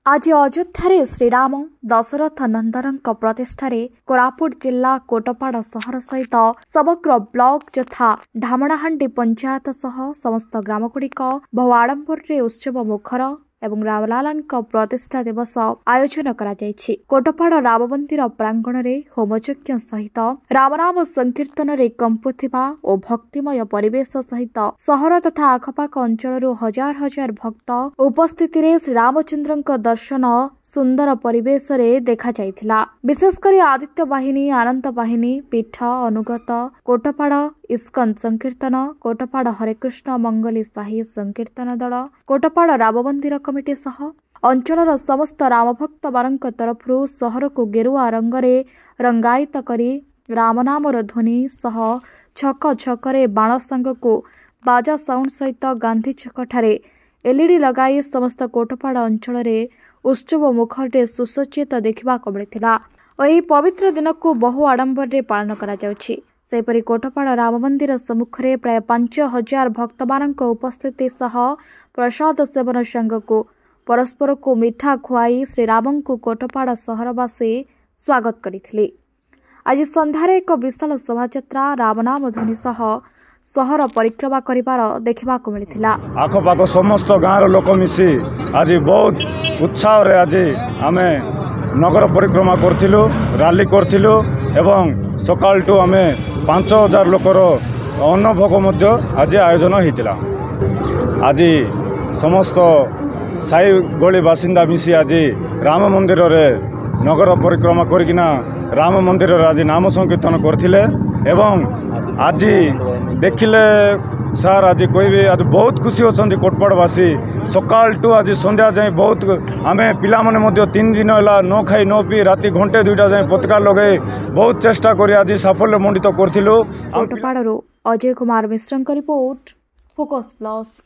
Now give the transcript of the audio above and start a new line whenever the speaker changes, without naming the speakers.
आज अयोध्या श्रीराम दशरथ नंदन प्रतिष्ठार कोरापुट जिला कोटपाड़ सहर सहित समग्र ब्लॉक यथा ढामणाहांडी पंचायत सह समस्त ग्रामगुड़िक बहु आडंबर उत्सव मुखर एवं रामलालान प्रतिष्ठा दिवस आयोजन करा जायछि। कोटपाड़ राम मंदिर प्रांगण में होमयज्ञ सहित रामनाम संकीर्तन रे कंपुथिबा और भक्तिमय परिवेश सहित सहर तथा आखपाख अंचल हजार हजार भक्त उपस्थिति रे श्री रामचंद्र दर्शन सुंदर परिवेश रे देखा जायथिला। विशेषकर आदित्य बाहिनी आनंद बाहिनी पीठ अनुगत कोटपाड़ इस्कन संकीर्तन कोटपाड़ हरेकृष्ण मंगली साही संकीर्तन दल कोटपाड़ राम मंदिर कमिटी सह अंचलर समस्त रामभक्त मानक तरफरु सहर को गेरुआ रंगरे रंगायित करी रामनामर ध्वनि सह छक छकरे बाण सांग को बाजा साउंड सहित गांधी छक ठारे एलईडी लगाई समस्त कोटपाड़ अंचल रे उत्सव मुखर सुसज्जित देखा मिलता और यह पवित्र दिन को बहु आडंबर रे पालन करा जाउछि। सेपरि कोटपाड़ राम मंदिर सम्मुख में प्राय 5000 भक्त मानक उपस्थिति सह प्रसाद सेवन संग को परस्पर को मिठा खुआई श्रीराम को कोटपाड़ सहरवासी स्वागत करथिले। आज संध्यारे एक विशाल शोभायात्रा रामनाम ध्वनि सह सहर परिक्रमा करिवार देखा मिलता।
आखपाख समस्त गाँव लोक मिसी आज बहुत उत्साह रे आज आमे नगर परिक्रमा करथिलु रैली करथिलु एवं सकाल टू आमे 5000 लोकर अन्नभोग मध्य आज आयोजन होता। आज समस्त साई गली बासिंदा मिसी आज राम मंदिर रे नगर परिक्रमा करकिना राम मंदिर रे आज नाम संकीर्तन करथिले एवं आज देखिले सार आज कहबे आज बहुत खुशी होचंदी कोटपाड़वासी सकाल टू आज संध्या जाए बहुत आमे पिला माने मध्य 3 दिन है न खाई न पी राति घंटे 2टा जाए पताका लगे बहुत चेष्टा करी आज साफल्य मंडित करथिलु।
कोटपाड़रो अजय कुमार मिश्रଙ୍କ रिपोर्ट फोकस प्लस।